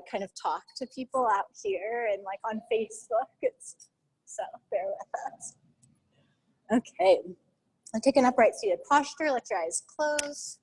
kind of talk to people out here and like on Facebook. So bear with us. Okay, I'll take an upright seated posture. Let your eyes close.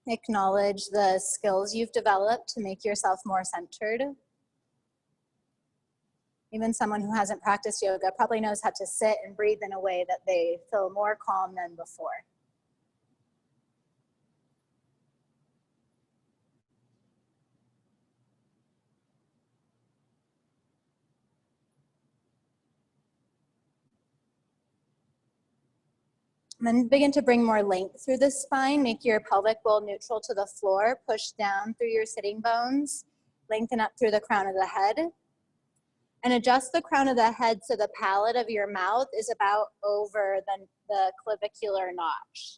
Acknowledge the skills you've developed to make yourself more centered. Even someone who hasn't practiced yoga probably knows how to sit and breathe in a way that they feel more calm than before. And then begin to bring more length through the spine. Make your pelvic bowl neutral to the floor. Push down through your sitting bones. Lengthen up through the crown of the head. And adjust the crown of the head so the palate of your mouth is about over the clavicular notch.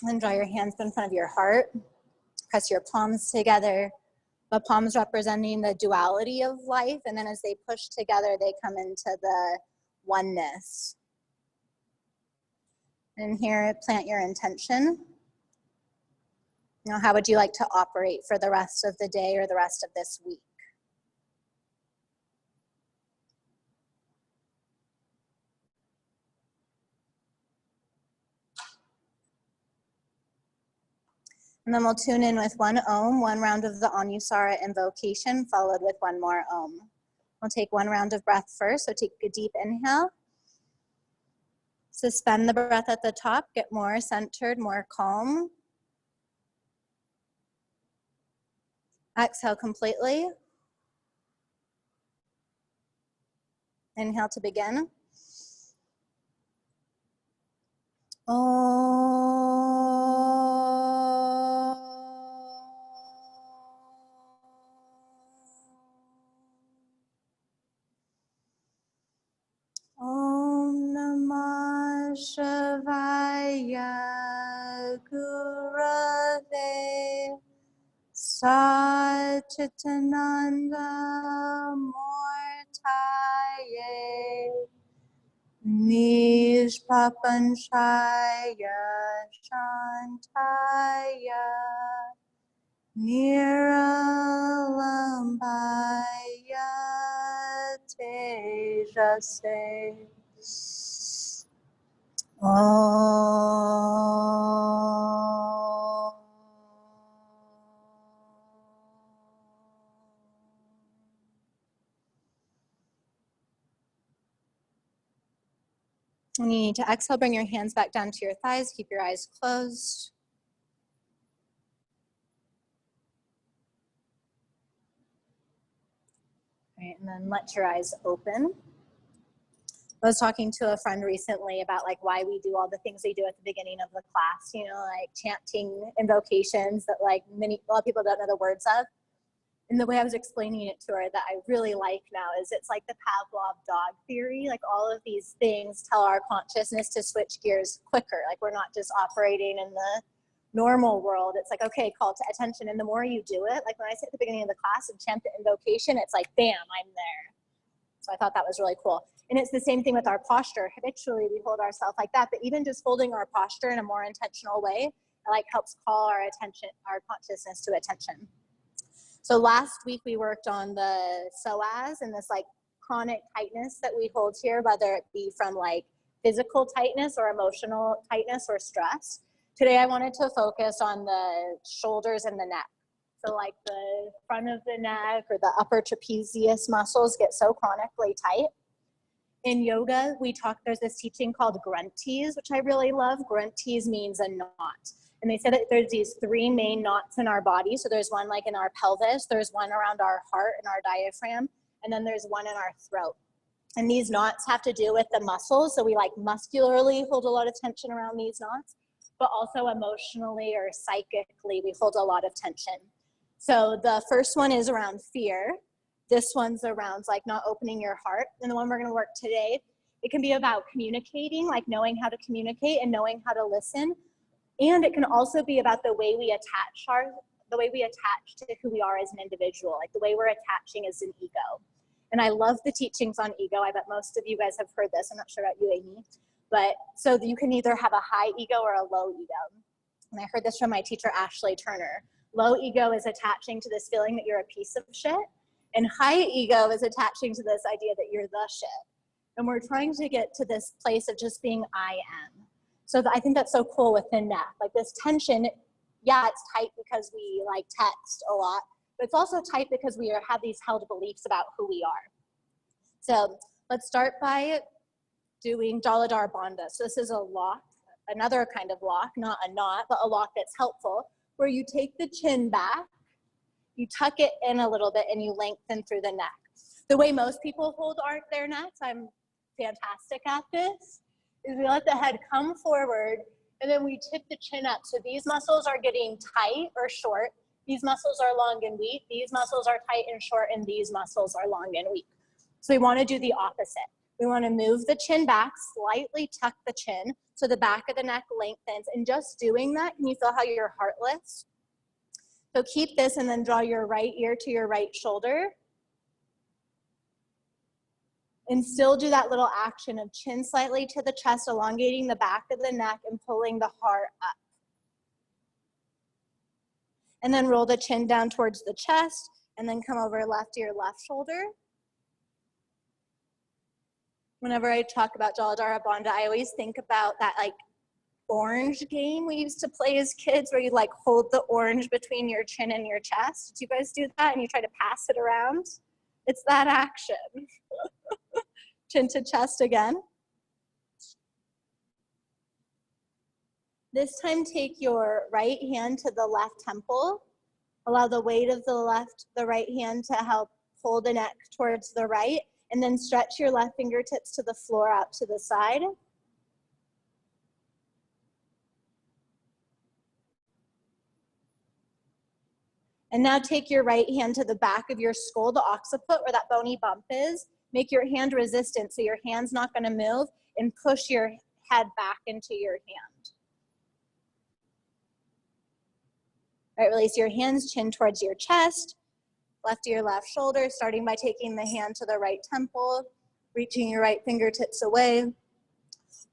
And draw your hands in front of your heart. Press your palms together. The palms representing the duality of life. And then as they push together, they come into the oneness. And here, plant your intention. You know, how would you like to operate for the rest of the day or the rest of this week? And then we'll tune in with one Om, one round of the Anusara invocation, followed with one more Om. We'll take one round of breath first, so take a deep inhale. Suspend the breath at the top, get more centered, more calm. Exhale completely. Inhale to begin. Shivaya Gurave Satchitananda Mortaye Nishpapanchaya Shantaya Niralambaya Tejase. When you need to exhale, bring your hands back down to your thighs. Keep your eyes closed. All right, and then let your eyes open. I was talking to a friend recently about like why we do all the things we do at the beginning of the class, you know, like chanting invocations that like a lot of people don't know the words of. And the way I was explaining it to her that I really like now is it's like the Pavlov Dog Theory. Like all of these things tell our consciousness to switch gears quicker. Like we're not just operating in the normal world. It's like, okay, call to attention. And the more you do it, like when I sit at the beginning of the class and chant the invocation, it's like, bam, I'm there. So I thought that was really cool. And it's the same thing with our posture. Habitually, we hold ourselves like that, but even just holding our posture in a more intentional way, it like helps call our attention, our consciousness to attention. So last week we worked on the psoas and this like chronic tightness that we hold here, whether it be from like physical tightness or emotional tightness or stress. Today I wanted to focus on the shoulders and the neck. So like the front of the neck or the upper trapezius muscles get so chronically tight. In yoga, there's this teaching called granthis, which I really love. Granthis means a knot. And they said that there's these 3 main knots in our body. So there's one like in our pelvis, there's one around our heart and our diaphragm, and then there's one in our throat. And these knots have to do with the muscles. So we like muscularly hold a lot of tension around these knots, but also emotionally or psychically, we hold a lot of tension. So the first one is around fear. This one's around like not opening your heart. And the one we're gonna work today, it can be about communicating, like knowing how to communicate and knowing how to listen. And it can also be about the way we attach to who we are as an individual, like the way we're attaching as an ego. And I love the teachings on ego. I bet most of you guys have heard this. I'm not sure about you, Amy. But so you can either have a high ego or a low ego. And I heard this from my teacher, Ashley Turner. Low ego is attaching to this feeling that you're a piece of shit. And high ego is attaching to this idea that you're the shit. And we're trying to get to this place of just being I am. So I think that's so cool within that. Like this tension, yeah, it's tight because we like text a lot. But it's also tight because we have these held beliefs about who we are. So let's start by doing Jaladhara Bandha. So this is a lock, another kind of lock, not a knot, but a lock that's helpful, where you take the chin back, you tuck it in a little bit, and you lengthen through the neck. The way most people hold their necks, I'm fantastic at this, is we let the head come forward, and then we tip the chin up. So these muscles are getting tight or short. These muscles are long and weak. These muscles are tight and short, and these muscles are long and weak. So we want to do the opposite. We want to move the chin back, slightly tuck the chin, so the back of the neck lengthens. And just doing that, can you feel how your heart lifts? So keep this and then draw your right ear to your right shoulder. And still do that little action of chin slightly to the chest, elongating the back of the neck and pulling the heart up. And then roll the chin down towards the chest, and then come over left to your left shoulder. Whenever I talk about Jaladhara Bandha, I always think about that like orange game we used to play as kids, where you like hold the orange between your chin and your chest. Do you guys do that? And you try to pass it around? It's that action. Chin to chest again. This time, take your right hand to the left temple. Allow the weight of the right hand to help pull the neck towards the right, and then stretch your left fingertips to the floor out to the side. And now take your right hand to the back of your skull, the occiput, where that bony bump is. Make your hand resistant, so your hand's not going to move, and push your head back into your hand. All right, release your hands, chin towards your chest, left to your left shoulder, starting by taking the hand to the right temple, reaching your right fingertips away,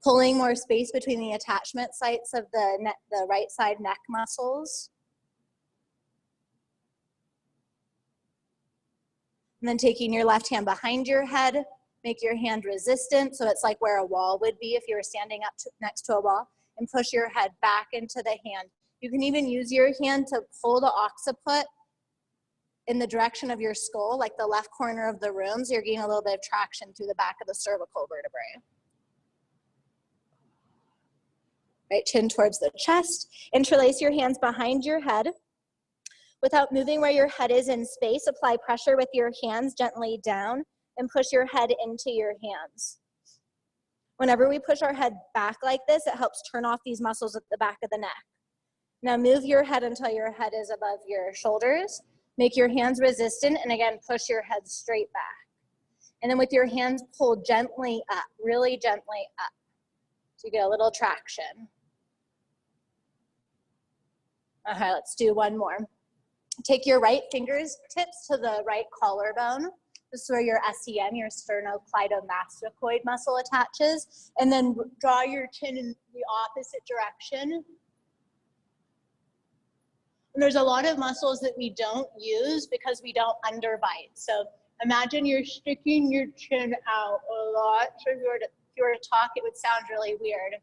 pulling more space between the attachment sites of the right side neck muscles. And then taking your left hand behind your head, make your hand resistant, so it's like where a wall would be if you were standing up next to a wall, and push your head back into the hand. You can even use your hand to pull the occiput in the direction of your skull, like the left corner of the room, so you're getting a little bit of traction through the back of the cervical vertebrae. Right, chin towards the chest. Interlace your hands behind your head. Without moving where your head is in space, apply pressure with your hands gently down and push your head into your hands. Whenever we push our head back like this, it helps turn off these muscles at the back of the neck. Now move your head until your head is above your shoulders. Make your hands resistant, and again, push your head straight back. And then with your hands, pull gently up, really gently up, so you get a little traction. Okay, let's do one more. Take your right fingertips to the right collarbone. This is where your SEM, your sternocleidomastoid muscle attaches. And then draw your chin in the opposite direction. And there's a lot of muscles that we don't use because we don't underbite. So imagine you're sticking your chin out a lot. So if you were to talk, it would sound really weird.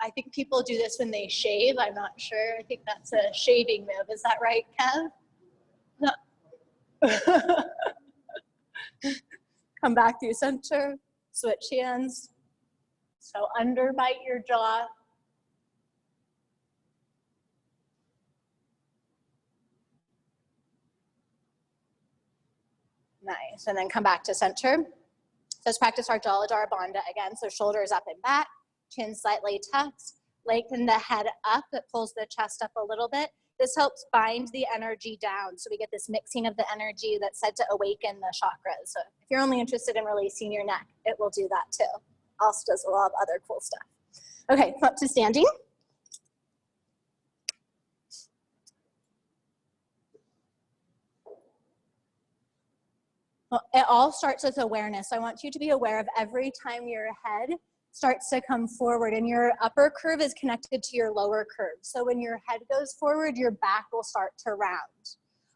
I think people do this when they shave. I'm not sure. I think that's a shaving move. Is that right, Kev? No. Come back through center, switch hands. So underbite your jaw. Nice. And then come back to center. Let's practice our Jaladhara Bandha again. So shoulders up and back, chin slightly tucked, lengthen the head up. It pulls the chest up a little bit. This helps bind the energy down. So we get this mixing of the energy that's said to awaken the chakras. So if you're only interested in releasing your neck, it will do that too. Also does a lot of other cool stuff. Okay, up to standing. Well, it all starts with awareness. I want you to be aware of every time your head starts to come forward and your upper curve is connected to your lower curve. So when your head goes forward, your back will start to round.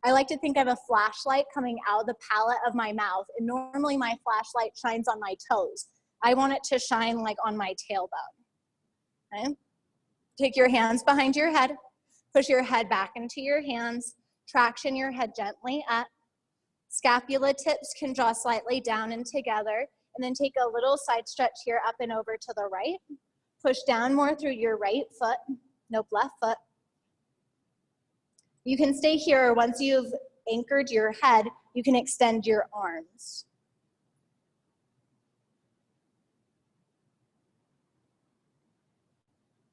I like to think of a flashlight coming out of the palate of my mouth. And normally my flashlight shines on my toes. I want it to shine like on my tailbone. Okay? Take your hands behind your head. Push your head back into your hands. Traction your head gently up. Scapula tips can draw slightly down and together, and then take a little side stretch here up and over to the right. Push down more through your right foot, nope, left foot. You can stay here, or once you've anchored your head, you can extend your arms.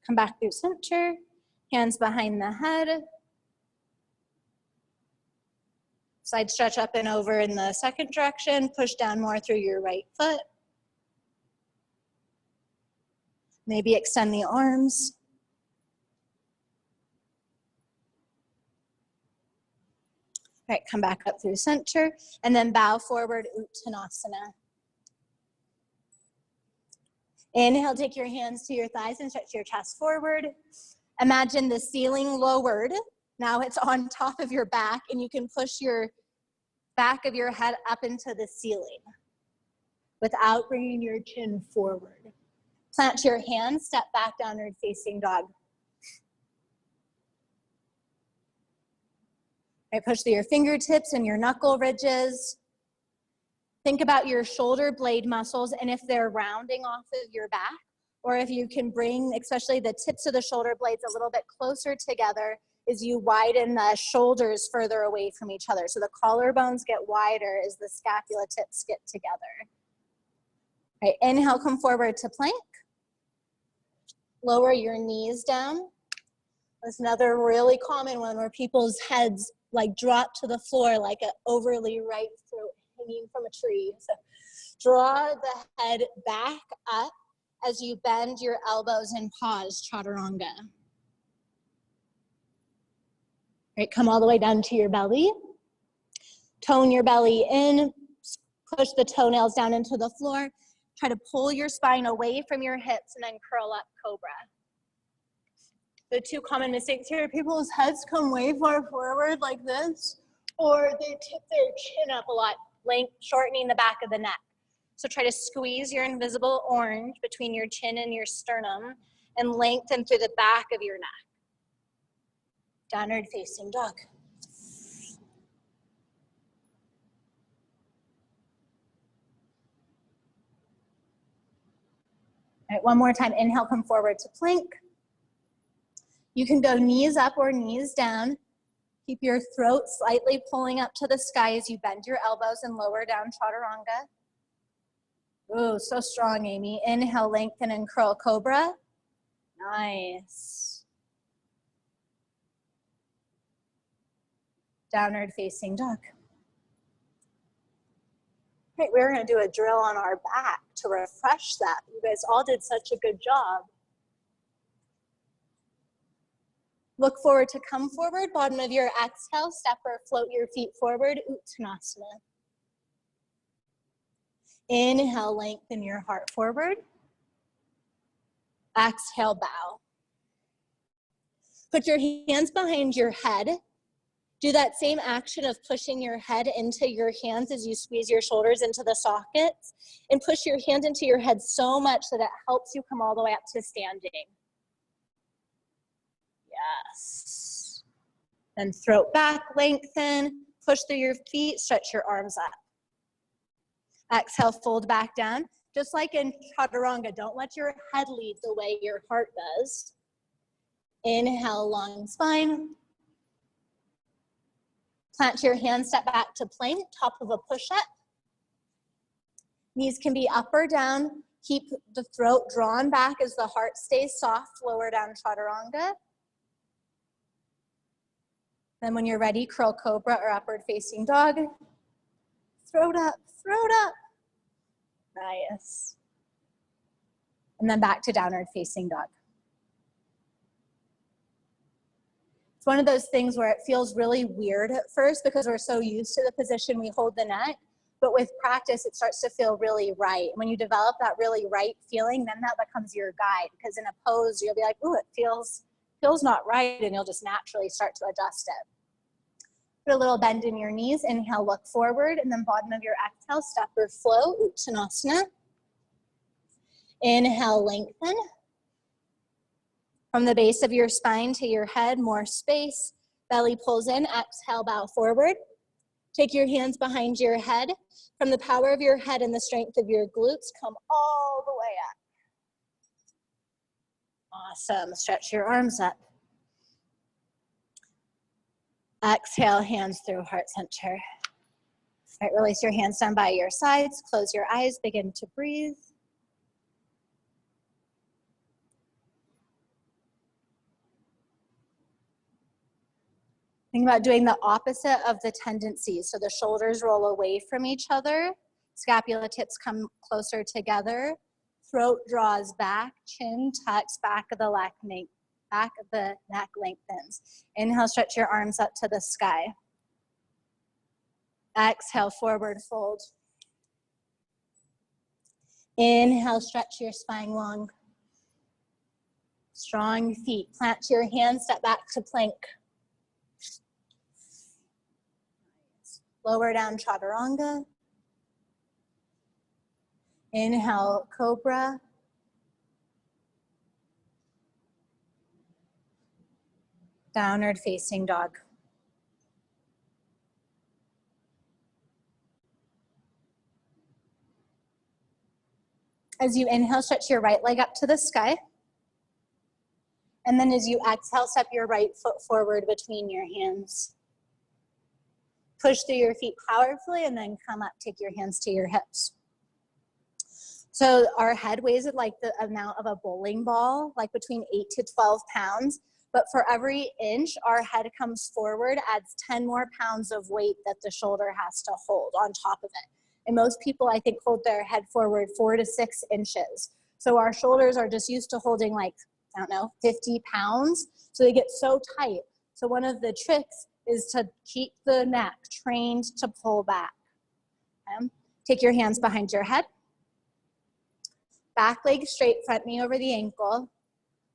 Come back through center, hands behind the head. Side stretch up and over in the second direction. Push down more through your right foot. Maybe extend the arms. All right, come back up through center and then bow forward, Uttanasana. Inhale, take your hands to your thighs and stretch your chest forward. Imagine the ceiling lowered. Now it's on top of your back and you can push your back of your head up into the ceiling without bringing your chin forward. Plant your hands, step back, downward facing dog. Right, push through your fingertips and your knuckle ridges. Think about your shoulder blade muscles and if they're rounding off of your back, or if you can bring, especially the tips of the shoulder blades a little bit closer together, is you widen the shoulders further away from each other. So the collarbones get wider as the scapula tips get together. All right, inhale, come forward to plank. Lower your knees down. That's another really common one where people's heads like drop to the floor like an overly ripe throat hanging from a tree. So draw the head back up as you bend your elbows and pause, chaturanga. Right, come all the way down to your belly. Tone your belly in, push the toenails down into the floor. Try to pull your spine away from your hips and then curl up, cobra. The two common mistakes here, people's heads come way far forward like this, or they tip their chin up a lot, shortening the back of the neck. So try to squeeze your invisible orange between your chin and your sternum and lengthen through the back of your neck. Downward facing dog. All right, one more time. Inhale, come forward to plank. You can go knees up or knees down. Keep your throat slightly pulling up to the sky as you bend your elbows and lower down, chaturanga. Ooh, so strong, Amy. Inhale, lengthen and curl, cobra. Nice. Downward facing dog. Right, we're going to do a drill on our back to refresh that. You guys all did such a good job. Look forward to come forward. Bottom of your exhale, step or float your feet forward, Uttanasana. Inhale, lengthen your heart forward. Exhale, bow. Put your hands behind your head. Do that same action of pushing your head into your hands as you squeeze your shoulders into the sockets, and push your hand into your head so much that it helps you come all the way up to standing. Yes. Then throat back, lengthen, push through your feet, stretch your arms up. Exhale, fold back down. Just like in chaturanga, don't let your head lead the way your heart does. Inhale, long spine. Plant your hands, step back to plank, top of a push-up. Knees can be up or down. Keep the throat drawn back as the heart stays soft. Lower down chaturanga. Then when you're ready, curl cobra or upward facing dog. Throat up, throat up. Nice. And then back to downward facing dog. It's one of those things where it feels really weird at first because we're so used to the position we hold the neck, but with practice, it starts to feel really right. When you develop that really right feeling, then that becomes your guide, because in a pose, you'll be like, ooh, it feels not right, and you'll just naturally start to adjust it. Put a little bend in your knees. Inhale, look forward, and then bottom of your exhale, step or flow, Uttanasana. Inhale, lengthen. From the base of your spine to your head, more space. Belly pulls in, exhale, bow forward. Take your hands behind your head. From the power of your head and the strength of your glutes, come all the way up. Awesome, stretch your arms up. Exhale, hands through heart center. All right, release your hands down by your sides. Close your eyes, begin to breathe. Think about doing the opposite of the tendencies. So the shoulders roll away from each other. Scapula tips come closer together. Throat draws back. Chin tucks, back of the neck lengthens. Inhale, stretch your arms up to the sky. Exhale, forward fold. Inhale, stretch your spine long. Strong feet. Plant your hands, step back to plank. Lower down chaturanga. Inhale, cobra. Downward facing dog. As you inhale, stretch your right leg up to the sky. And then as you exhale, step your right foot forward between your hands. Push through your feet powerfully and then come up, take your hands to your hips. So our head weighs like the amount of a bowling ball, like between 8 to 12 pounds. But for every inch our head comes forward, adds 10 more pounds of weight that the shoulder has to hold on top of it. And most people, I think, hold their head forward 4 to 6 inches. So our shoulders are just used to holding like, I don't know, 50 pounds. So they get so tight. So one of the tricks is to keep the neck trained to pull back. Okay? Take your hands behind your head. Back leg straight, front knee over the ankle.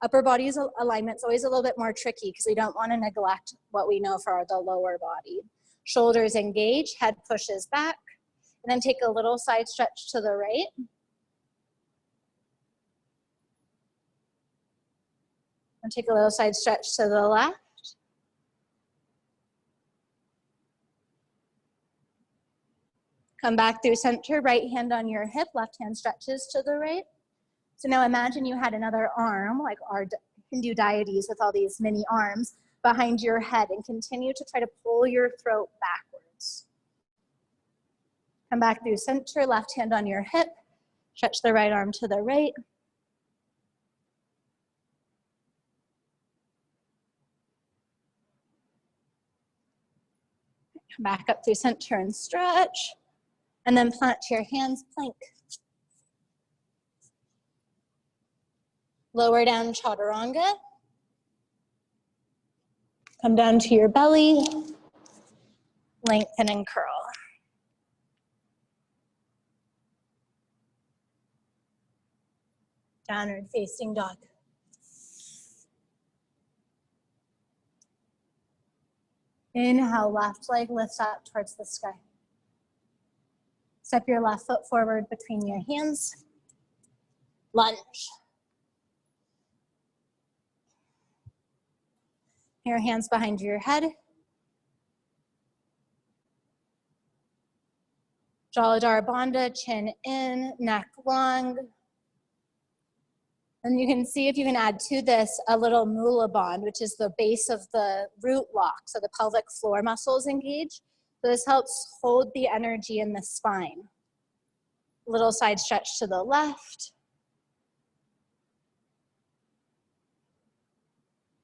Upper body's alignment is always a little bit more tricky because we don't want to neglect what we know for the lower body. Shoulders engage, head pushes back. And then take a little side stretch to the right. And take a little side stretch to the left. Come back through center, right hand on your hip, left hand stretches to the right. So now imagine you had another arm, like our Hindu deities with all these mini arms, behind your head, and continue to try to pull your throat backwards. Come back through center, left hand on your hip, stretch the right arm to the right. Come back up through center and stretch. And then plant your hands, plank. Lower down chaturanga. Come down to your belly. Lengthen and curl. Downward facing dog. Inhale, left leg lifts up towards the sky. Step your left foot forward between your hands. Lunge. Your hands behind your head. Jaladhara Bandha, chin in, neck long. And you can see if you can add to this a little mula bond, which is the base of the root lock. So the pelvic floor muscles engage. So this helps hold the energy in the spine. Little side stretch to the left.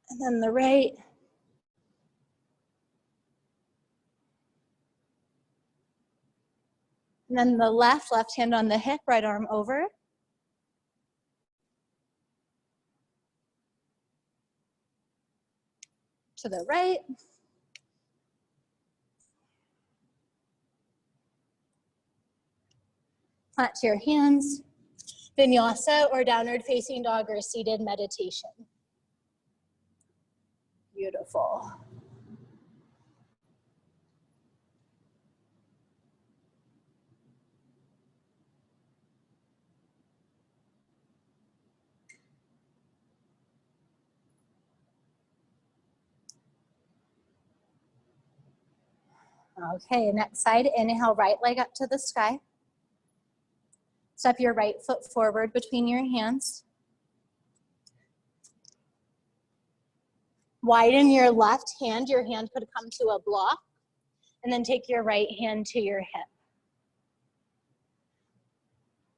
And then the right. And then the left hand on the hip, right arm over. To the right. Plant to your hands. Vinyasa or downward facing dog or seated meditation. Beautiful. Okay, next side, inhale, right leg up to the sky. Step your right foot forward between your hands. Widen your left hand. Your hand could come to a block. And then take your right hand to your hip.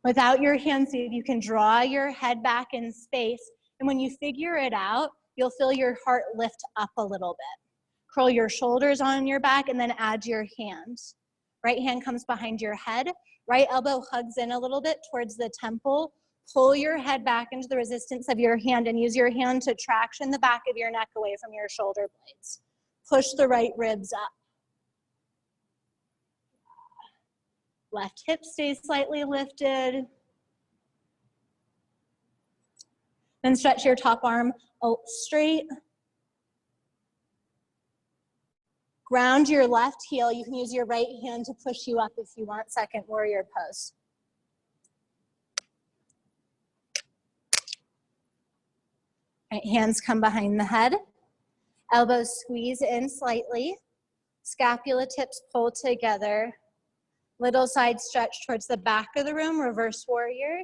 Without your hands, you can draw your head back in space. And when you figure it out, you'll feel your heart lift up a little bit. Curl your shoulders on your back and then add your hands. Right hand comes behind your head. Right elbow hugs in a little bit towards the temple. Pull your head back into the resistance of your hand and use your hand to traction the back of your neck away from your shoulder blades. Push the right ribs up. Left hip stays slightly lifted. Then stretch your top arm straight. Ground your left heel. You can use your right hand to push you up if you want. Second warrior pose. Right, hands come behind the head. Elbows squeeze in slightly. Scapula tips pull together. Little side stretch towards the back of the room, reverse warrior.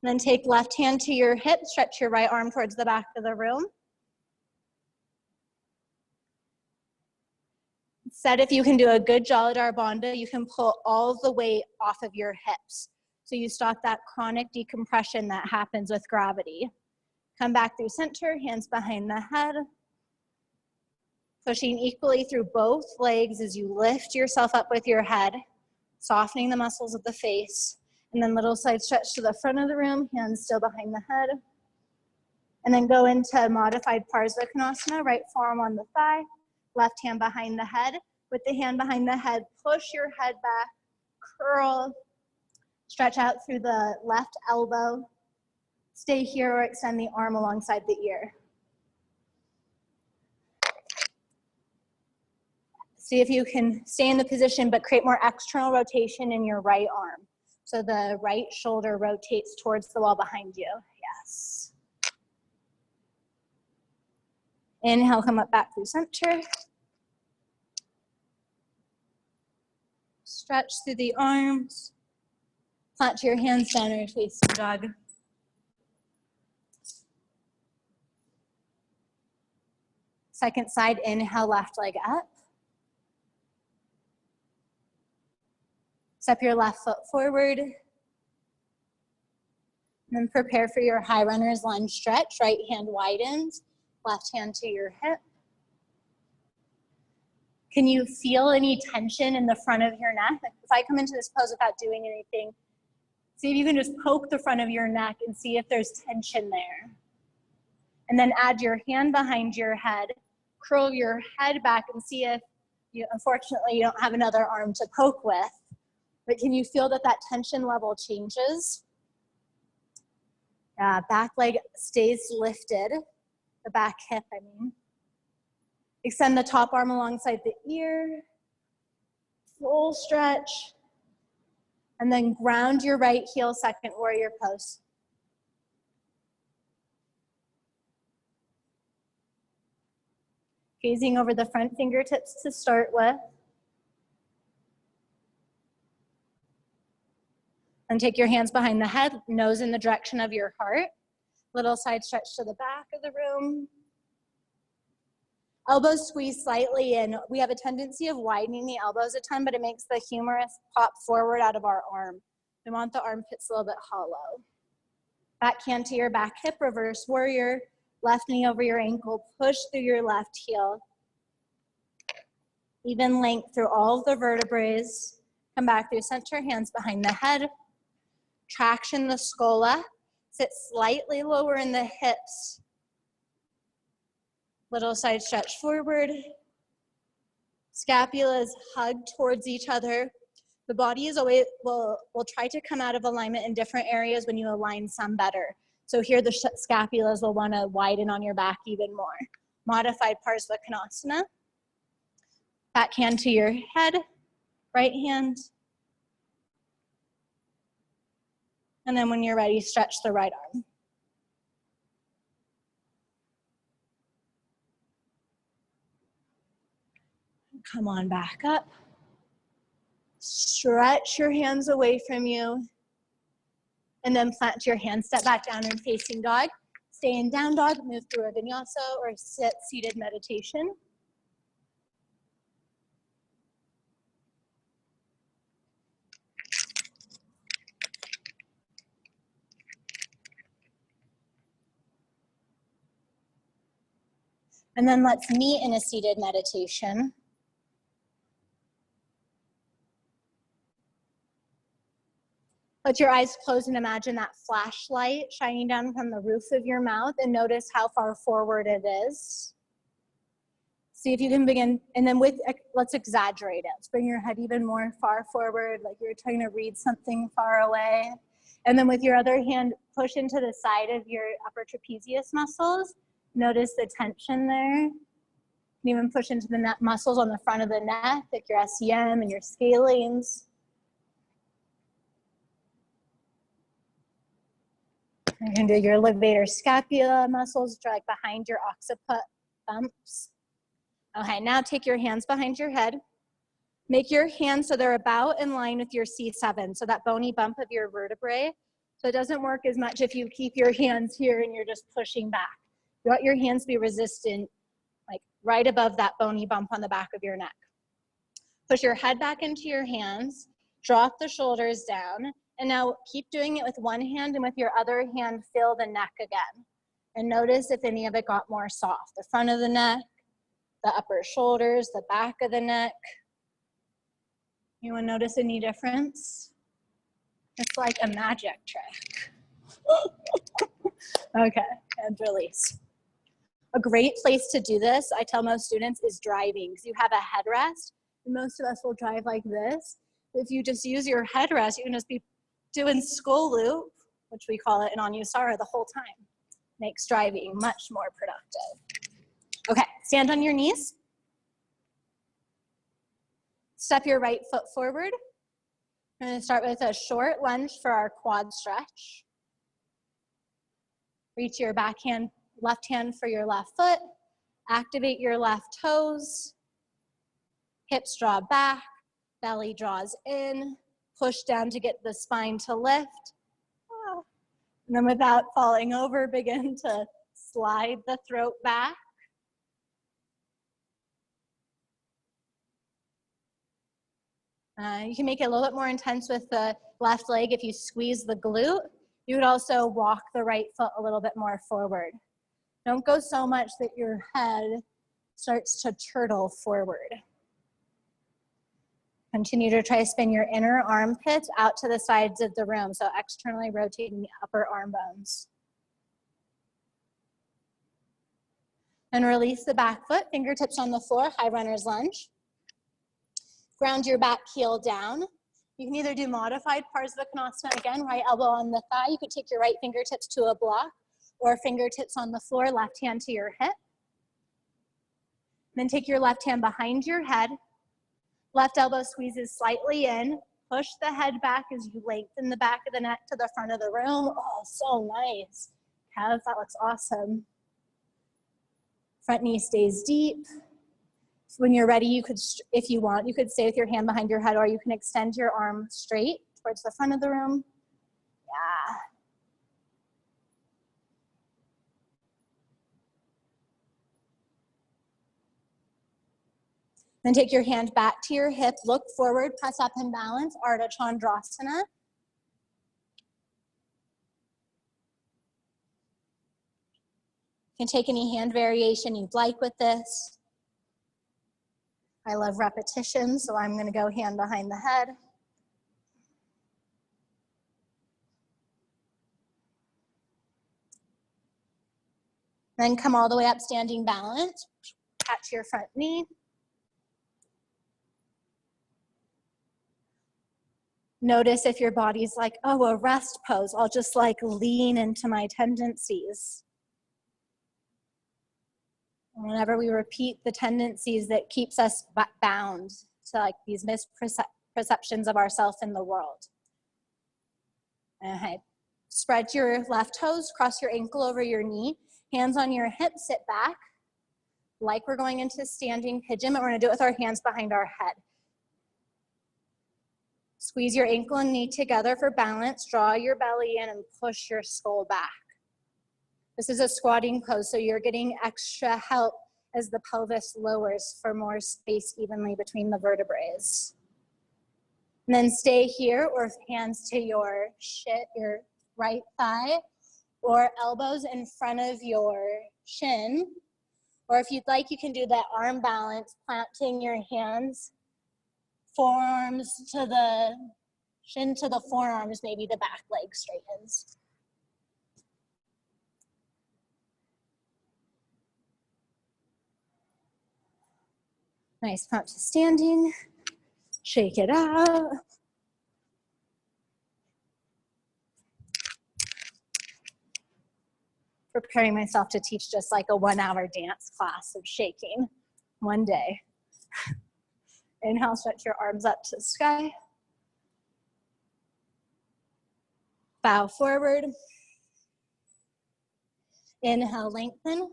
And then take left hand to your hip, stretch your right arm towards the back of the room. Instead, if you can do a good Jaladhar Bandha, you can pull all the weight off of your hips. So you stop that chronic decompression that happens with gravity. Come back through center, hands behind the head. Pushing equally through both legs as you lift yourself up with your head, softening the muscles of the face. And then little side stretch to the front of the room, hands still behind the head. And then go into modified Parswa Kanasana, right forearm on the thigh, left hand behind the head. With the hand behind the head, push your head back, curl, stretch out through the left elbow. Stay here or extend the arm alongside the ear. See if you can stay in the position, but create more external rotation in your right arm. So the right shoulder rotates towards the wall behind you. Yes. Inhale, come up back through center. Stretch through the arms. Plant your hands, downward facing dog. Second side, inhale, left leg up. Step your left foot forward. And then prepare for your high runner's lunge stretch. Right hand widens, left hand to your hip. Can you feel any tension in the front of your neck? If I come into this pose without doing anything, see if you can just poke the front of your neck and see if there's tension there. And then add your hand behind your head, curl your head back and see if, unfortunately, you don't have another arm to poke with. But can you feel that that tension level changes? Back leg stays lifted, the back hip, I mean. Extend the top arm alongside the ear, full stretch, and then ground your right heel, second warrior pose. Gazing over the front fingertips to start with. And take your hands behind the head, nose in the direction of your heart. Little side stretch to the back of the room. Elbows squeeze slightly in. We have a tendency of widening the elbows a ton, but it makes the humerus pop forward out of our arm. We want the armpits a little bit hollow. Back hand to your back hip, reverse warrior. Left knee over your ankle, push through your left heel. Even length through all of the vertebrae. Come back through center, hands behind the head. Traction the scula. Sit slightly lower in the hips. Little side stretch forward. Scapulas hug towards each other. The body is always, will try to come out of alignment in different areas when you align some better. So here the scapulas will want to widen on your back even more. Modified Parswa Kanasana. Back hand to your head, right hand. And then when you're ready, stretch the right arm. Come on back up. Stretch your hands away from you. And then plant your hands, step back down in facing dog. Stay in down dog, move through a vinyasa or sit seated meditation. And then let's meet in a seated meditation. Let your eyes close and imagine that flashlight shining down from the roof of your mouth and notice how far forward it is. See if you can begin, and then let's exaggerate it. Let's bring your head even more far forward, like you're trying to read something far away. And then with your other hand, push into the side of your upper trapezius muscles. Notice the tension there. You can even push into the neck muscles on the front of the neck, like your SEM and your scalenes. You can do your levator scapula muscles, which are like behind your occiput bumps. Okay, now take your hands behind your head. Make your hands so they're about in line with your C7, so that bony bump of your vertebrae. So it doesn't work as much if you keep your hands here and you're just pushing back. You want your hands to be resistant, like right above that bony bump on the back of your neck. Push your head back into your hands, drop the shoulders down, and now keep doing it with one hand, and with your other hand, fill the neck again. And notice if any of it got more soft. The front of the neck, the upper shoulders, the back of the neck. Anyone notice any difference? It's like a magic trick. Okay, and release. A great place to do this, I tell most students, is driving, because you have a headrest. Most of us will drive like this. If you just use your headrest, you can just be doing skull loop, which we call it in Anusara, the whole time. Makes driving much more productive. Okay, stand on your knees. Step your right foot forward. We're going to start with a short lunge for our quad stretch. Reach your back hand, left hand for your left foot. Activate your left toes. Hips draw back, belly draws in. Push down to get the spine to lift. And then without falling over, begin to slide the throat back. You can make it a little bit more intense with the left leg. If you squeeze the glute, you would also walk the right foot a little bit more forward. Don't go so much that your head starts to turtle forward. Continue to try to spin your inner armpits out to the sides of the room, so externally rotating the upper arm bones. And release the back foot, fingertips on the floor, high runner's lunge. Ground your back heel down. You can either do modified Parsva Kanasana, again, right elbow on the thigh. You could take your right fingertips to a block, or fingertips on the floor, left hand to your hip. Then take your left hand behind your head. Left elbow squeezes slightly in. Push the head back as you lengthen the back of the neck to the front of the room. Oh, so nice. Kev, that looks awesome. Front knee stays deep. When you're ready, you could, if you want, you could stay with your hand behind your head, or you can extend your arm straight towards the front of the room. Then take your hand back to your hip, look forward, press up and balance, Arda Chandrasana. You can take any hand variation you'd like with this. I love repetition, so I'm going to go hand behind the head. Then come all the way up, standing balance. Catch your front knee. Notice if your body's like, oh, a rest pose. I'll just like lean into my tendencies. Whenever we repeat the tendencies that keeps us bound to like these misperceptions of ourselves in the world. Okay. Spread your left toes, cross your ankle over your knee, hands on your hip, sit back. Like we're going into standing pigeon, but we're gonna do it with our hands behind our head. Squeeze your ankle and knee together for balance, draw your belly in and push your skull back. This is a squatting pose, so you're getting extra help as the pelvis lowers for more space evenly between the vertebrae. And then stay here, or hands to your right thigh, or elbows in front of your shin. Or if you'd like, you can do that arm balance, planting your hands, forearms to the shin to the forearms, maybe the back leg straightens. Nice, come up to standing, shake it out. Preparing myself to teach just like a 1-hour dance class of shaking one day. Inhale, stretch your arms up to the sky. Bow forward. Inhale, lengthen.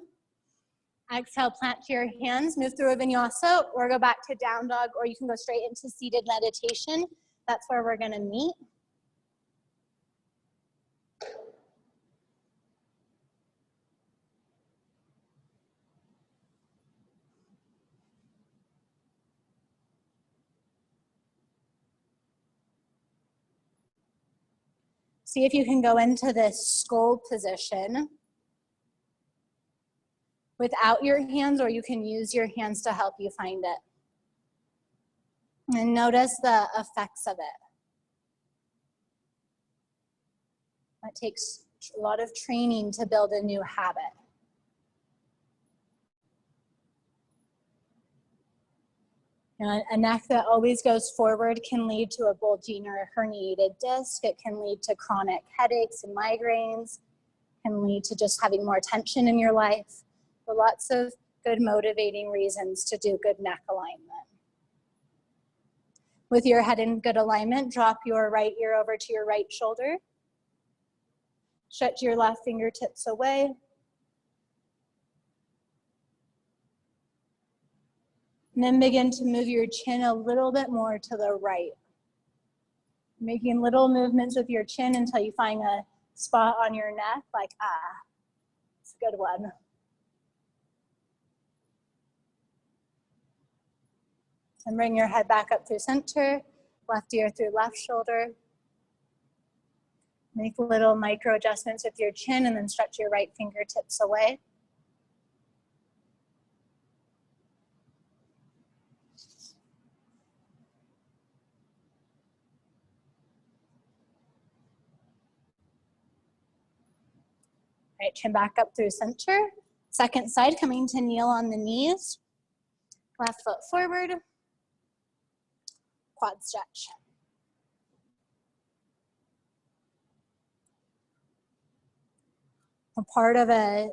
Exhale, plant your hands, move through a vinyasa, or go back to down dog, or you can go straight into seated meditation. That's where we're gonna meet. See if you can go into this skull position without your hands, or you can use your hands to help you find it. And notice the effects of it. It takes a lot of training to build a new habit. You know, a neck that always goes forward can lead to a bulging or a herniated disc. It can lead to chronic headaches and migraines. It can lead to just having more tension in your life. But lots of good motivating reasons to do good neck alignment. With your head in good alignment, drop your right ear over to your right shoulder. Stretch your left fingertips away. And then begin to move your chin a little bit more to the right. Making little movements with your chin until you find a spot on your neck, like, it's a good one. And bring your head back up through center, left ear through left shoulder. Make little micro adjustments with your chin and then stretch your right fingertips away. All right, chin back up through center. Second side, coming to kneel on the knees. Left foot forward. Quad stretch. A part of a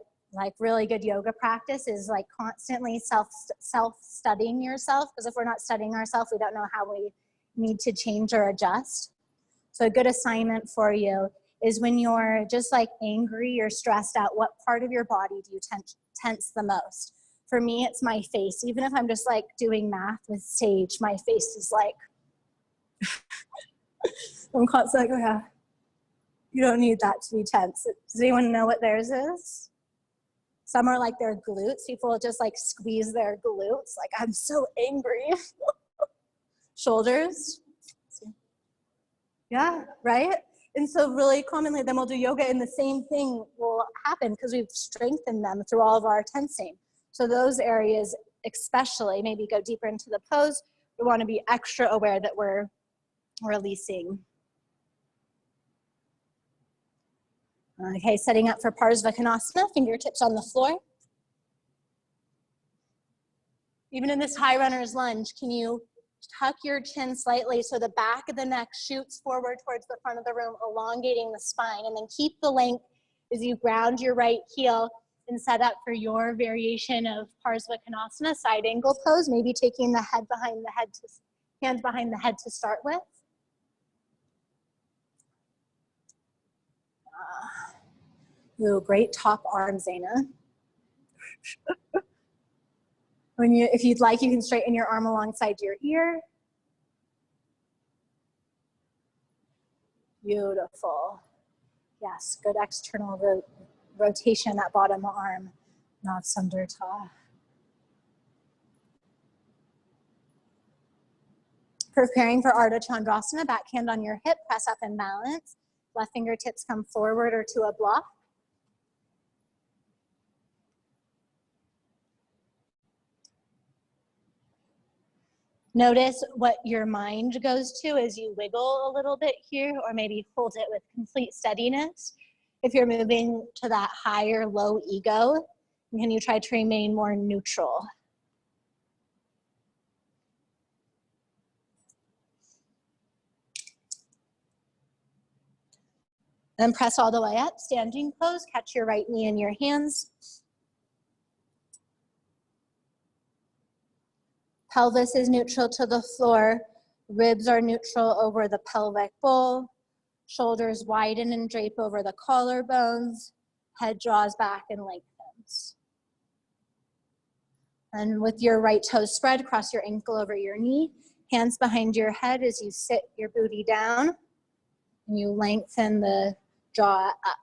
really good yoga practice is like constantly self-studying yourself, because if we're not studying ourselves, we don't know how we need to change or adjust. So a good assignment for you is when you're just like angry or stressed out, what part of your body do you tense the most? For me, it's my face. Even if I'm just like doing math with Sage, my face is like, I'm constantly like, oh yeah, you don't need that to be tense. Does anyone know what theirs is? Some are like their glutes. People just like squeeze their glutes. Like, I'm so angry. Shoulders. Yeah, right? And so really commonly, then we'll do yoga and the same thing will happen because we've strengthened them through all of our tensing. So those areas especially, maybe go deeper into the pose. We want to be extra aware that we're releasing. Okay, setting up for Parsva Kanasana, fingertips on the floor. Even in this high runner's lunge, can you tuck your chin slightly so the back of the neck shoots forward towards the front of the room, elongating the spine, and then keep the length as you ground your right heel and set up for your variation of Parsva Kanasana, side angle pose, maybe taking the head behind the head, hands behind the head to start with. Ooh, great top arm, Zaina. If you'd like, you can straighten your arm alongside your ear. Beautiful. Yes, good external rotation, that bottom arm, not Sandurta. Preparing for Arda Chandrasana, back hand on your hip, press up and balance. Left fingertips come forward or to a block. Notice what your mind goes to as you wiggle a little bit here, or maybe hold it with complete steadiness. If you're moving to that higher low ego, can you try to remain more neutral? Then press all the way up, standing pose, catch your right knee in your hands. Pelvis is neutral to the floor, ribs are neutral over the pelvic bowl, shoulders widen and drape over the collarbones, head draws back and lengthens. And with your right toes spread, cross your ankle over your knee, hands behind your head as you sit your booty down, and you lengthen the jaw up.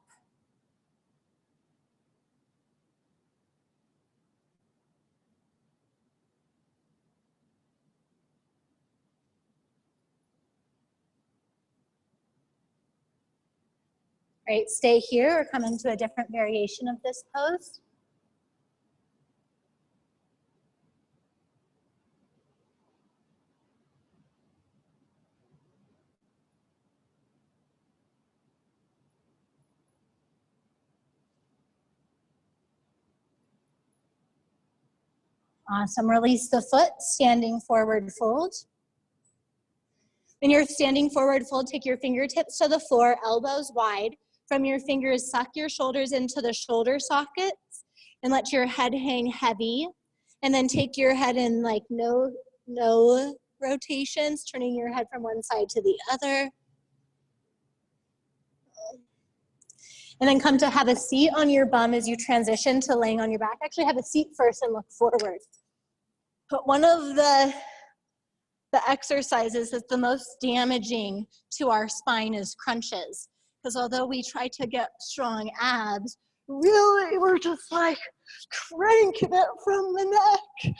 Right, stay here or come into a different variation of this pose. Awesome, release the foot, standing forward fold. When you're standing forward fold, take your fingertips to the floor, elbows wide. From your fingers, suck your shoulders into the shoulder sockets and let your head hang heavy. And then take your head in like no rotations, turning your head from one side to the other. And then come to have a seat on your bum as you transition to laying on your back. Actually have a seat first and look forward. But one of the exercises that's the most damaging to our spine is crunches. Because although we try to get strong abs, really we're just like cranking it from the neck.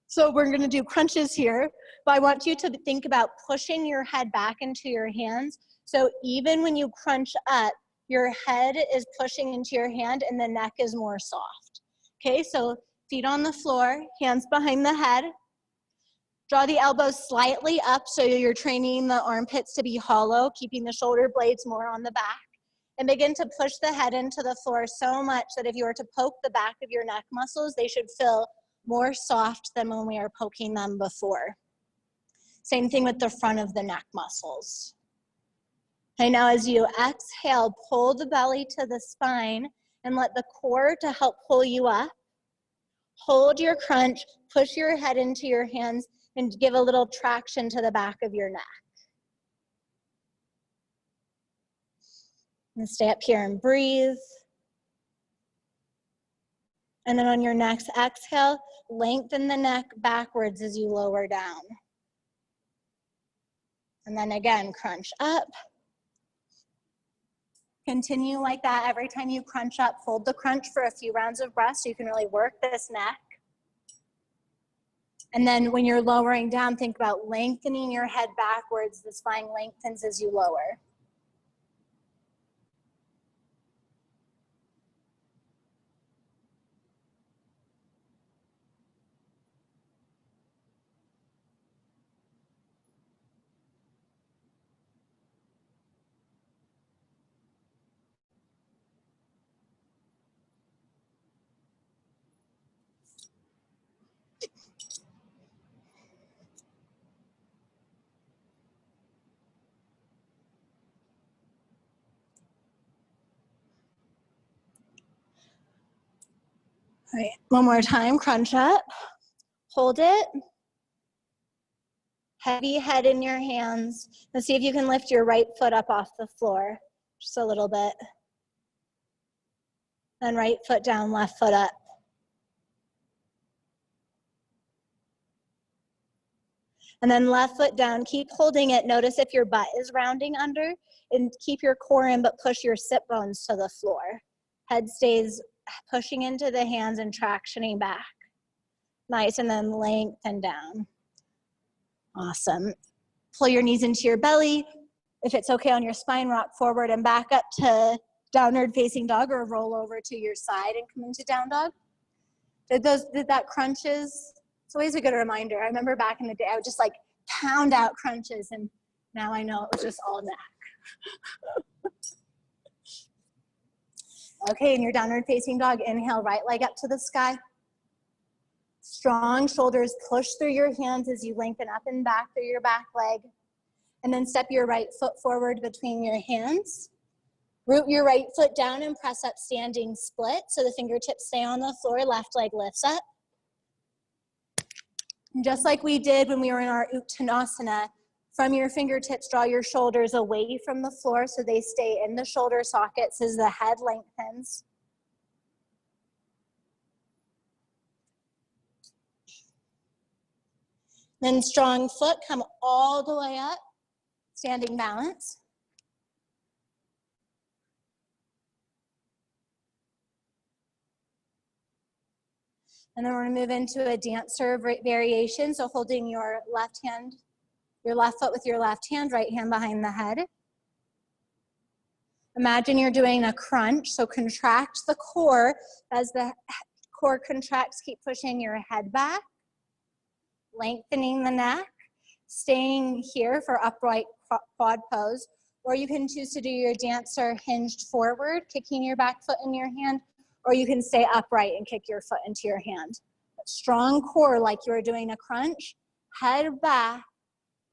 So we're gonna do crunches here, but I want you to think about pushing your head back into your hands. So even when you crunch up, your head is pushing into your hand and the neck is more soft. Okay, so feet on the floor, hands behind the head. Draw the elbows slightly up so you're training the armpits to be hollow, keeping the shoulder blades more on the back. And begin to push the head into the floor so much that if you were to poke the back of your neck muscles, they should feel more soft than when we are poking them before. Same thing with the front of the neck muscles. Okay, now as you exhale, pull the belly to the spine and let the core to help pull you up. Hold your crunch, push your head into your hands, and give a little traction to the back of your neck. And stay up here and breathe. And then on your next exhale, lengthen the neck backwards as you lower down. And then again, crunch up. Continue like that. Every time you crunch up, hold the crunch for a few rounds of breath so you can really work this neck. And then when you're lowering down, think about lengthening your head backwards. The spine lengthens as you lower. All right, one more time, crunch up, hold it. Heavy head in your hands. Let's see if you can lift your right foot up off the floor, just a little bit. Then right foot down, left foot up. And then left foot down, keep holding it. Notice if your butt is rounding under, and keep your core in, but push your sit bones to the floor. Head stays pushing into the hands and tractioning back. Nice, and then lengthen down. Awesome. Pull your knees into your belly. If it's okay on your spine, rock forward and back up to downward facing dog, or roll over to your side and come into down dog. Did that crunches? It's always a good reminder. I remember back in the day, I would just like pound out crunches, and now I know it was just all neck. Okay, in your downward facing dog, inhale, right leg up to the sky. Strong shoulders, push through your hands as you lengthen up and back through your back leg. And then step your right foot forward between your hands. Root your right foot down and press up standing split so the fingertips stay on the floor, left leg lifts up. And just like we did when we were in our Uttanasana, from your fingertips, draw your shoulders away from the floor so they stay in the shoulder sockets as the head lengthens. Then strong foot, come all the way up, standing balance. And then we're gonna move into a dancer variation. So holding your left foot with your left hand, right hand behind the head. Imagine you're doing a crunch, so contract the core. As the core contracts, keep pushing your head back, lengthening the neck, staying here for upright quad pose, or you can choose to do your dancer hinged forward, kicking your back foot in your hand, or you can stay upright and kick your foot into your hand. But strong core like you're doing a crunch, head back,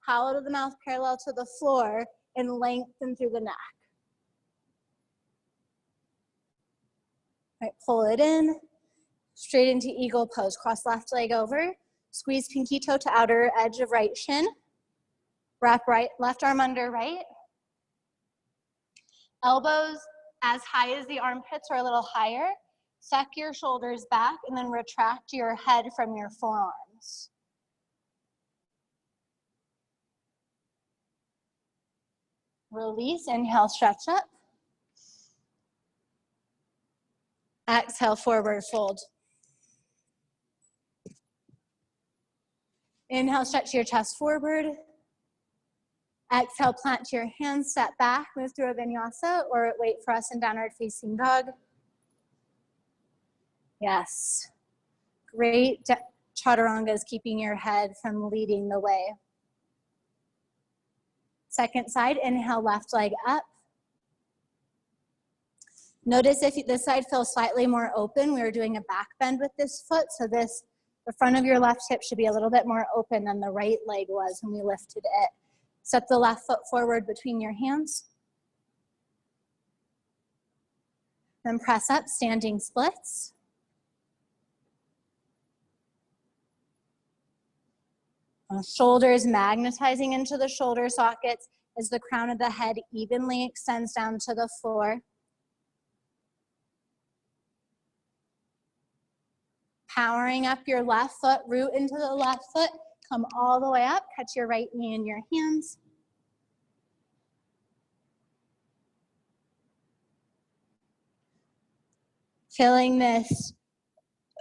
hollow of the mouth parallel to the floor, and lengthen through the neck. All right, pull it in, straight into eagle pose. Cross left leg over, squeeze pinky toe to outer edge of right shin. Wrap left arm under right. Elbows as high as the armpits or a little higher. Suck your shoulders back and then retract your head from your forearms. Release, inhale, stretch up. Exhale, forward fold. Inhale, stretch your chest forward. Exhale, plant your hands, step back, move through a vinyasa, or wait for us in downward facing dog. Yes. Great. Chaturanga is keeping your head from leading the way. Second side, inhale, left leg up. Notice if this side feels slightly more open, we are doing a back bend with this foot, so the front of your left hip should be a little bit more open than the right leg was when we lifted it. Step the left foot forward between your hands. Then press up, standing splits. Shoulders magnetizing into the shoulder sockets as the crown of the head evenly extends down to the floor. Powering up your left foot, root into the left foot, come all the way up, catch your right knee in your hands. Feeling this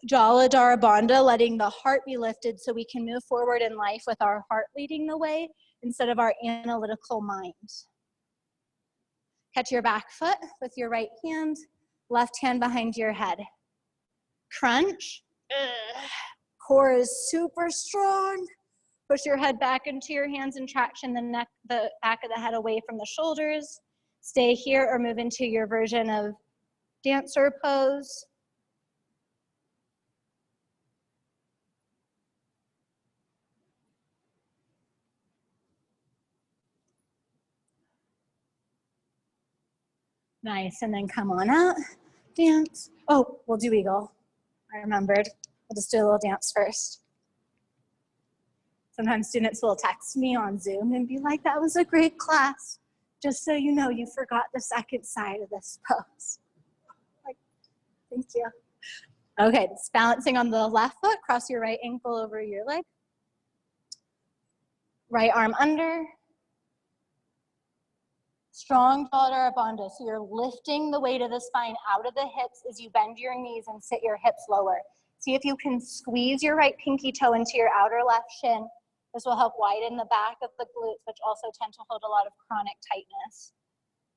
Jaladhara Bandha, letting the heart be lifted so we can move forward in life with our heart leading the way instead of our analytical mind. Catch your back foot with your right hand, left hand behind your head. Crunch. Core is super strong. Push your head back into your hands and traction the back of the head away from the shoulders. Stay here or move into your version of dancer pose. Nice, and then come on out, dance. Oh, we'll do eagle. I remembered. We'll just do a little dance first. Sometimes students will text me on Zoom and be like, that was a great class. Just so you know, you forgot the second side of this pose. Like, thank you. Okay, it's balancing on the left foot. Cross your right ankle over your leg. Right arm under. Strong Jaladhara Bandha. So you're lifting the weight of the spine out of the hips as you bend your knees and sit your hips lower. See if you can squeeze your right pinky toe into your outer left shin. This will help widen the back of the glutes, which also tend to hold a lot of chronic tightness.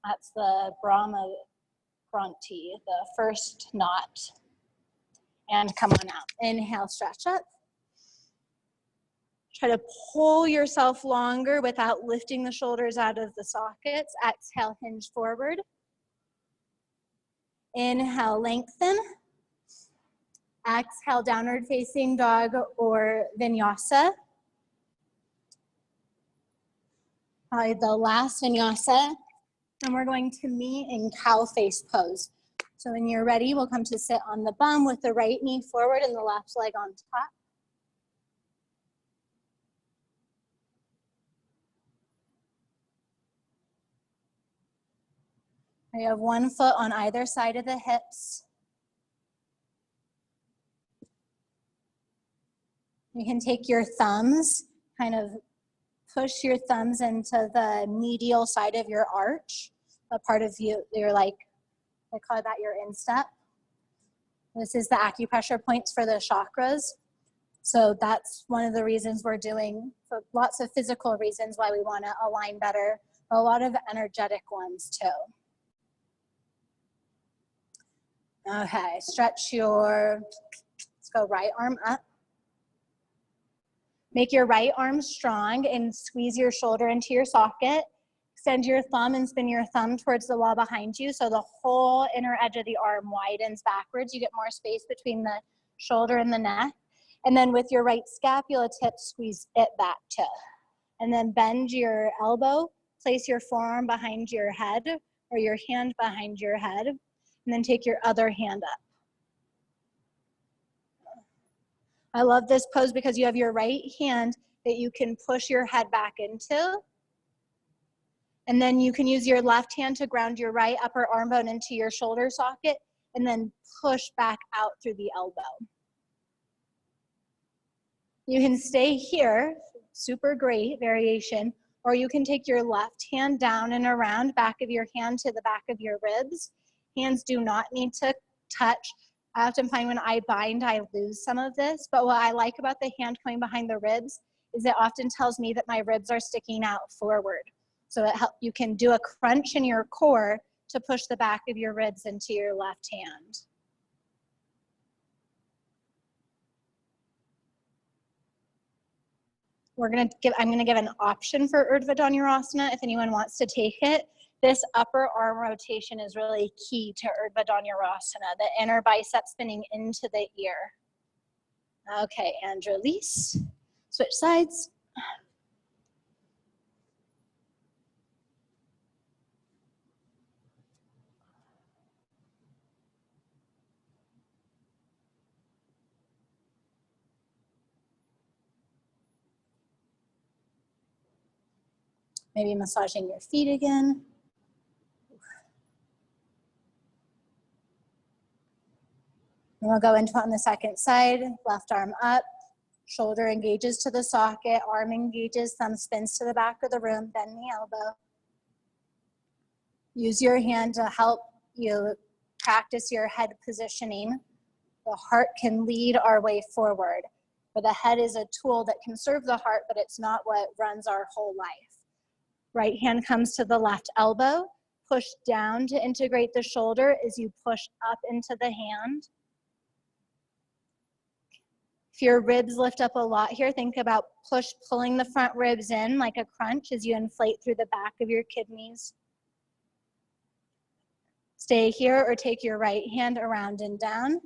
That's the Brahma granthi, the first knot. And come on out. Inhale, stretch up. Try to pull yourself longer without lifting the shoulders out of the sockets. Exhale, hinge forward. Inhale, lengthen. Exhale, downward facing dog or vinyasa. Probably the last vinyasa. And we're going to meet in cow face pose. So when you're ready, we'll come to sit on the bum with the right knee forward and the left leg on top. We have one foot on either side of the hips. You can take your thumbs, kind of push your thumbs into the medial side of your arch, a part of you, you're like, I call that your instep. This is the acupressure points for the chakras. So that's one of the reasons we're doing, so lots of physical reasons why we want to align better, but a lot of energetic ones too. Okay, stretch your, let's go right arm up. Make your right arm strong and squeeze your shoulder into your socket. Extend your thumb and spin your thumb towards the wall behind you so the whole inner edge of the arm widens backwards. You get more space between the shoulder and the neck. And then with your right scapula tip, squeeze it back too. And then bend your elbow, place your forearm behind your head or your hand behind your head. And then take your other hand up. I love this pose because you have your right hand that you can push your head back into. And then you can use your left hand to ground your right upper arm bone into your shoulder socket and then push back out through the elbow. You can stay here, super great variation, or you can take your left hand down and around, back of your hand to the back of your ribs. Hands do not need to touch. I often find when I bind, I lose some of this, but what I like about the hand coming behind the ribs is it often tells me that my ribs are sticking out forward. So you can do a crunch in your core to push the back of your ribs into your left hand. I'm gonna give an option for Urdhva Dhanurasana if anyone wants to take it. This upper arm rotation is really key to Urdhva Dhanurasana, the inner bicep spinning into the ear. Okay, and release. Switch sides. Maybe massaging your feet again. And we'll go into it on the second side. Left arm up, shoulder engages to the socket, arm engages, thumb spins to the back of the room, bend the elbow. Use your hand to help you practice your head positioning, the heart can lead our way forward. But the head is a tool that can serve the heart, but it's not what runs our whole life. Right hand comes to the left elbow. Push down to integrate the shoulder as you push up into the hand. If your ribs lift up a lot here, think about pulling the front ribs in like a crunch as you inflate through the back of your kidneys. Stay here or take your right hand around and down.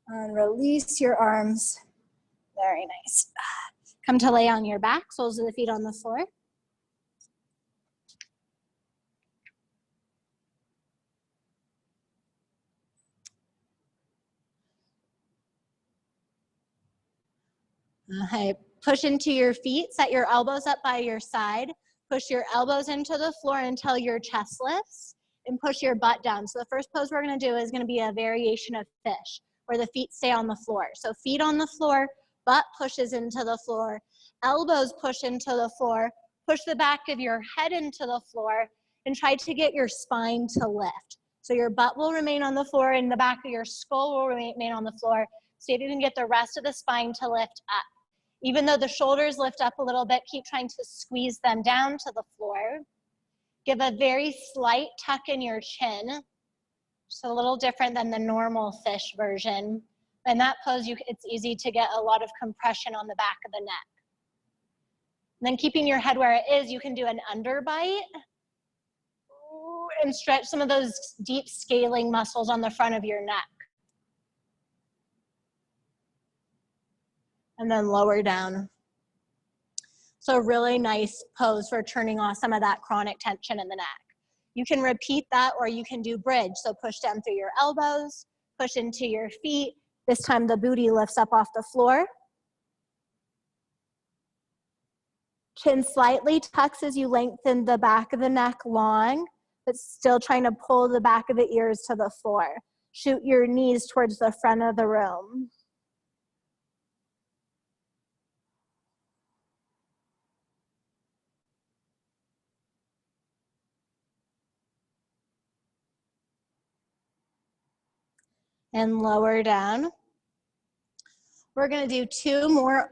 And release your arms. Very nice. Come to lay on your back, soles of the feet on the floor. Okay, push into your feet, set your elbows up by your side, push your elbows into the floor until your chest lifts, and push your butt down. So the first pose we're gonna do is gonna be a variation of fish, where the feet stay on the floor. So feet on the floor, butt pushes into the floor, elbows push into the floor, push the back of your head into the floor, and try to get your spine to lift. So your butt will remain on the floor and the back of your skull will remain on the floor. See if you can get the rest of the spine to lift up. Even though the shoulders lift up a little bit, keep trying to squeeze them down to the floor. Give a very slight tuck in your chin. Just a little different than the normal fish version. In that pose, it's easy to get a lot of compression on the back of the neck. And then keeping your head where it is, you can do an underbite and stretch some of those deep scaling muscles on the front of your neck. And then lower down. So really nice pose for turning off some of that chronic tension in the neck. You can repeat that or you can do bridge. So push down through your elbows, push into your feet. This time the booty lifts up off the floor. Chin slightly tucks as you lengthen the back of the neck long, but still trying to pull the back of the ears to the floor. Shoot your knees towards the front of the room. And lower down. We're gonna do two more.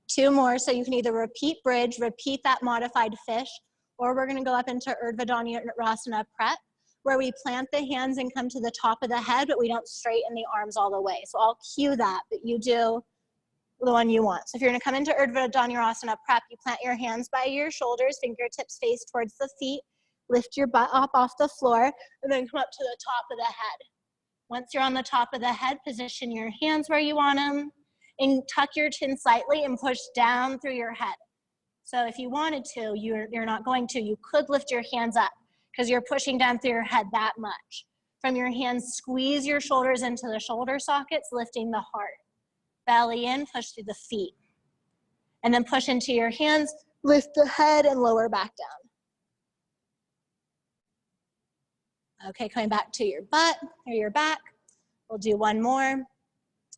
So you can either repeat bridge, repeat that modified fish, or we're gonna go up into Urdhva Dhanurasana prep, where we plant the hands and come to the top of the head, but we don't straighten the arms all the way. So I'll cue that, but you do the one you want. So if you're gonna come into Urdhva Dhanurasana prep, you plant your hands by your shoulders, fingertips face towards the feet, lift your butt up off the floor, and then come up to the top of the head. Once you're on the top of the head, position your hands where you want them and tuck your chin slightly and push down through your head. So if you wanted to, you're not going to, you could lift your hands up because you're pushing down through your head that much. From your hands, squeeze your shoulders into the shoulder sockets, lifting the heart. Belly in, push through the feet. And then push into your hands, lift the head and lower back down. Okay, coming back to your butt or your back. We'll do one more.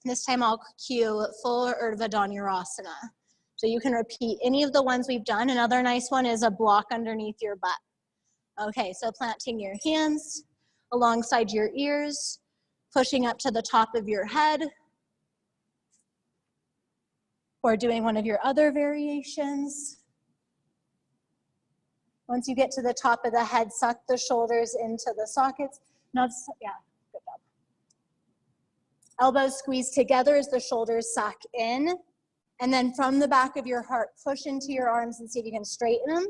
This time I'll cue full Urdhva Dhanurasana. So you can repeat any of the ones we've done. Another nice one is a block underneath your butt. Okay, so planting your hands alongside your ears, pushing up to the top of your head, or doing one of your other variations. Once you get to the top of the head, suck the shoulders into the sockets. Yeah, good job. Elbows squeeze together as the shoulders suck in. And then from the back of your heart, push into your arms and see if you can straighten them.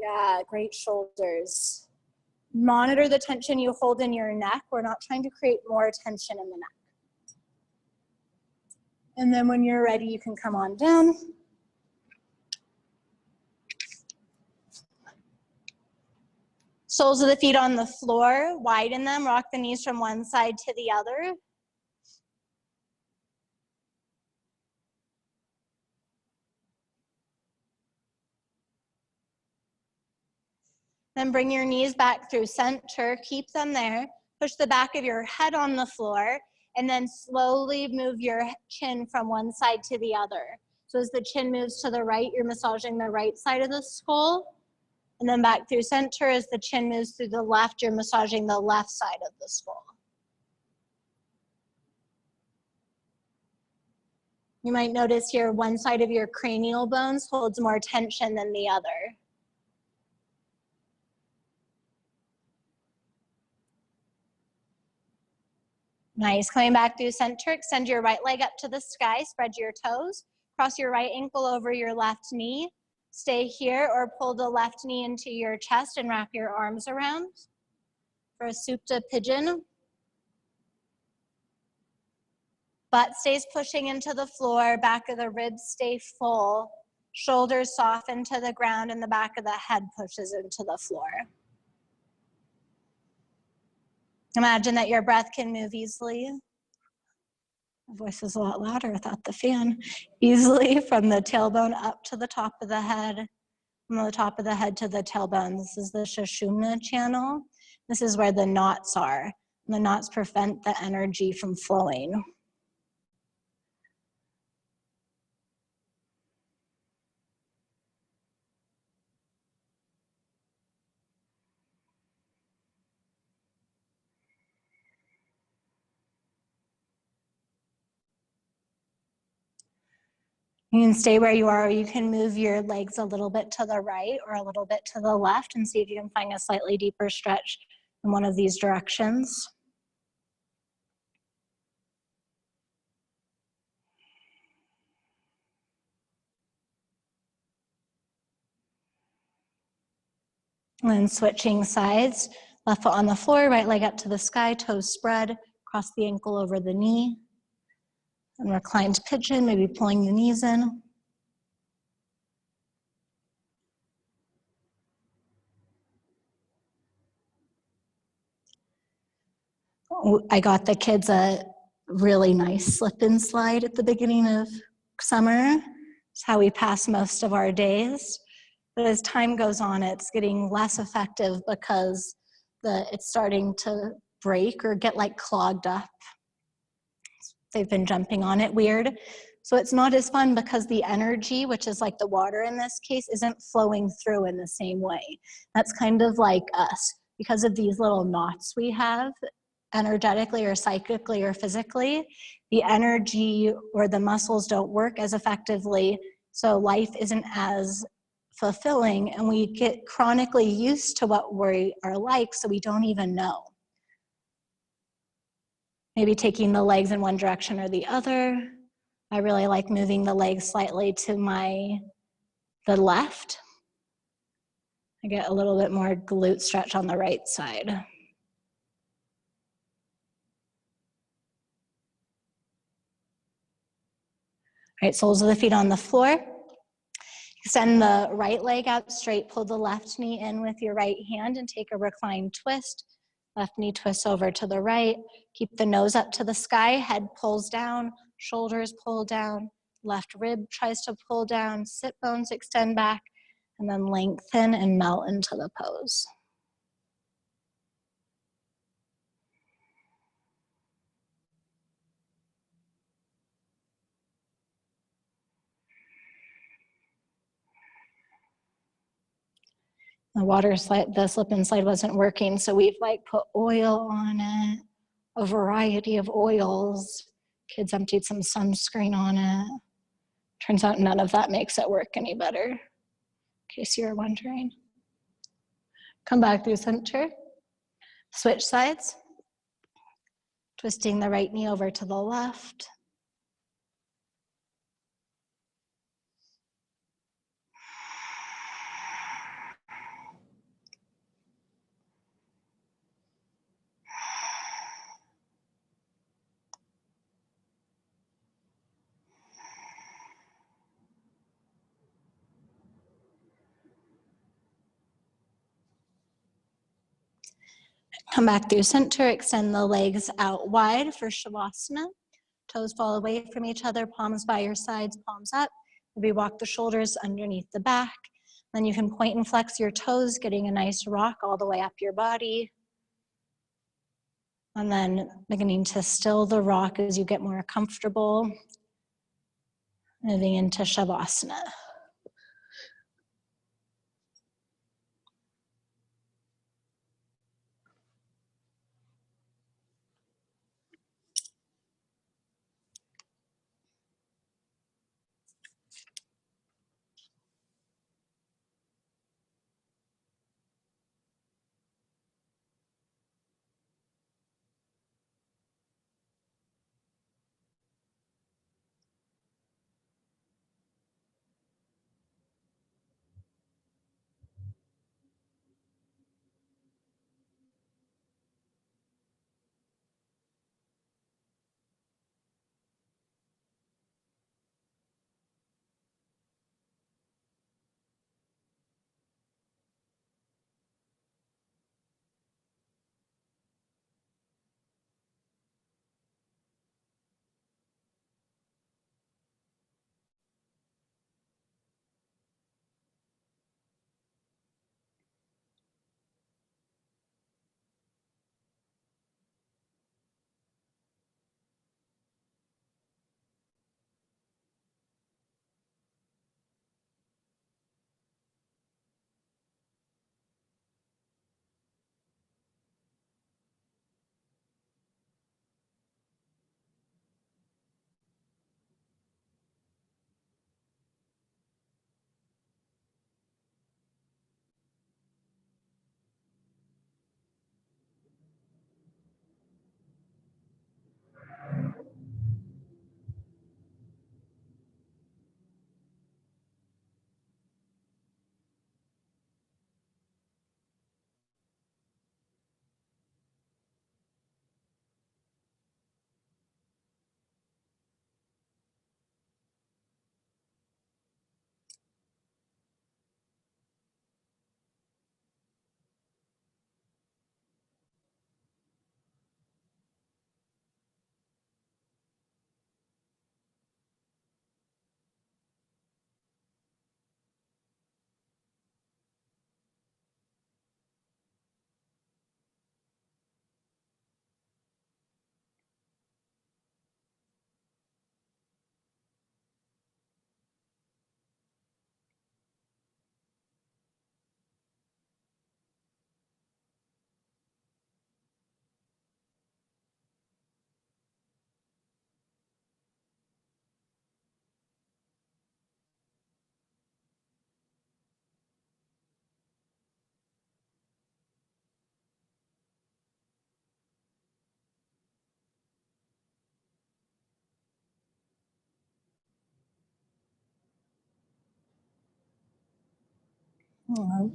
Yeah, great shoulders. Monitor the tension you hold in your neck. We're not trying to create more tension in the neck. And then when you're ready, you can come on down. Soles of the feet on the floor, widen them, rock the knees from one side to the other. Then bring your knees back through center, keep them there. Push the back of your head on the floor And then slowly move your chin from one side to the other. So as the chin moves to the right, you're massaging the right side of the skull. And then back through center, as the chin moves through the left, you're massaging the left side of the skull. You might notice here one side of your cranial bones holds more tension than the other. Nice. Coming back through center, extend your right leg up to the sky, spread your toes, cross your right ankle over your left knee. Stay here or pull the left knee into your chest and wrap your arms around for a Supta pigeon. Butt stays pushing into the floor, back of the ribs stay full, shoulders soften to the ground, and the back of the head pushes into the floor. Imagine that your breath can move easily. My voice is a lot louder without the fan. Easily from the tailbone up to the top of the head, from the top of the head to the tailbone. This is the Sushumna channel. This is where the knots are. And the knots prevent the energy from flowing. You can stay where you are, or you can move your legs a little bit to the right or a little bit to the left and see if you can find a slightly deeper stretch in one of these directions. And then switching sides, left foot on the floor, right leg up to the sky, toes spread, cross the ankle over the knee. And reclined pigeon, maybe pulling the knees in. I got the kids a really nice slip and slide at the beginning of summer. It's how we pass most of our days. But as time goes on, it's getting less effective because it's starting to break or get like clogged up. They've been jumping on it weird. So it's not as fun because the energy, which is like the water in this case, isn't flowing through in the same way. That's kind of like us. Because of these little knots we have, energetically or psychically or physically, the energy or the muscles don't work as effectively, so life isn't as fulfilling, and we get chronically used to what we are like, so we don't even know. Maybe taking the legs in one direction or the other. I really like moving the legs slightly to the left. I get a little bit more glute stretch on the right side. All right, soles of the feet on the floor. Extend the right leg out straight, pull the left knee in with your right hand and take a reclined twist. Left knee twists over to the right. Keep the nose up to the sky, head pulls down, shoulders pull down, left rib tries to pull down, sit bones extend back, and then lengthen and melt into the pose. The water slide, the slip and slide wasn't working, so we've like put oil on it, a variety of oils. Kids emptied some sunscreen on it. Turns out none of that makes it work any better, in case you were wondering. Come back through center. Switch sides. Twisting the right knee over to the left. Come back through center, extend the legs out wide for Shavasana. Toes fall away from each other, palms by your sides, palms up. Maybe walk the shoulders underneath the back. Then you can point and flex your toes, getting a nice rock all the way up your body. And then beginning to still the rock as you get more comfortable. Moving into Shavasana.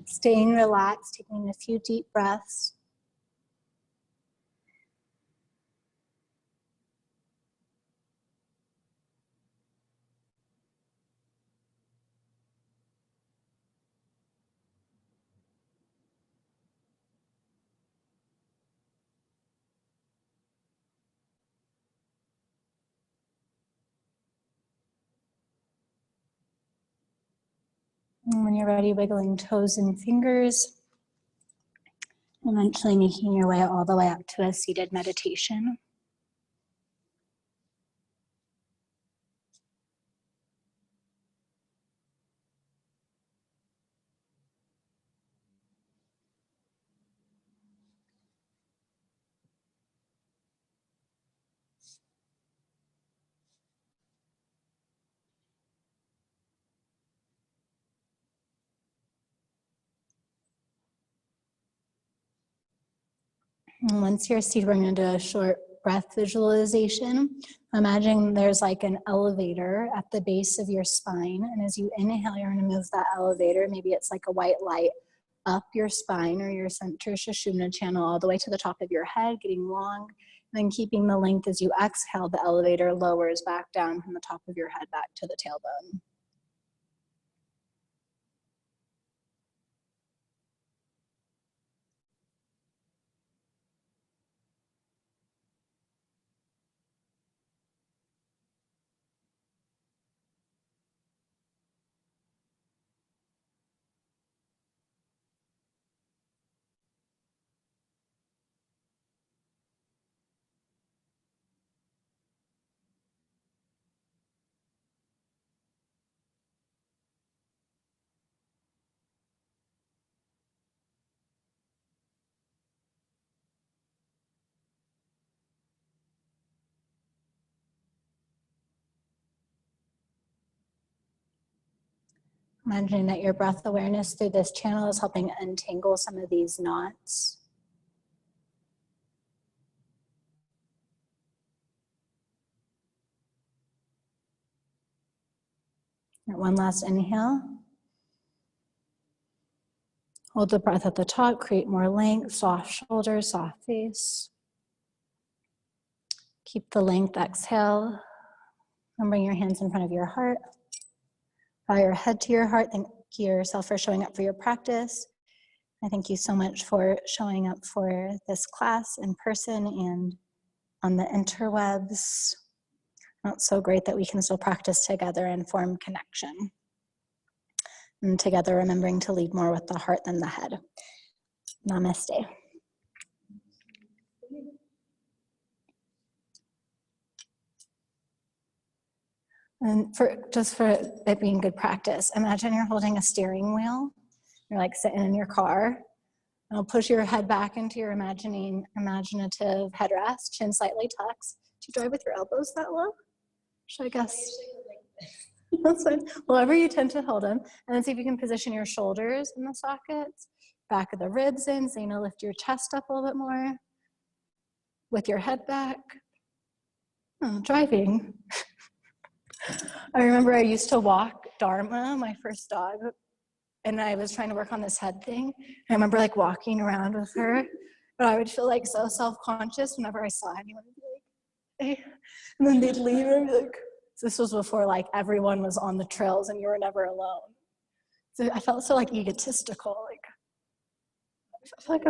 Staying relaxed, taking a few deep breaths. And when you're ready, wiggling toes and fingers. Eventually making your way all the way up to a seated meditation. And once you're seated, we're going to do a short breath visualization. Imagine there's like an elevator at the base of your spine. And as you inhale, you're going to move that elevator. Maybe it's like a white light up your spine or your center Sushumna channel all the way to the top of your head, getting long. And then keeping the length as you exhale, the elevator lowers back down from the top of your head back to the tailbone. Imagining that your breath awareness through this channel is helping untangle some of these knots. And one last inhale. Hold the breath at the top, create more length, soft shoulders, soft face. Keep the length, exhale. And bring your hands in front of your heart. Bow your head to your heart. Thank yourself for showing up for your practice. I thank you so much for showing up for this class in person and on the interwebs. It's so great that we can still practice together and form connection. And together remembering to lead more with the heart than the head. Namaste. And just for it being good practice, imagine you're holding a steering wheel. You're like sitting in your car. I'll push your head back into your imaginative headrest, chin slightly tucks. Do you drive with your elbows that low? Should I guess? That's fine. Wherever you tend to hold them. And then see if you can position your shoulders in the sockets, back of the ribs in, so you know, lift your chest up a little bit more. With your head back. Oh, driving. I remember I used to walk Dharma, my first dog, and I was trying to work on this head thing. I remember like walking around with her, but I would feel like so self-conscious whenever I saw anyone. I'd be like, hey. And then they'd leave and I'd be like, this was before like everyone was on the trails and you were never alone. So I felt so like egotistical, like I feel like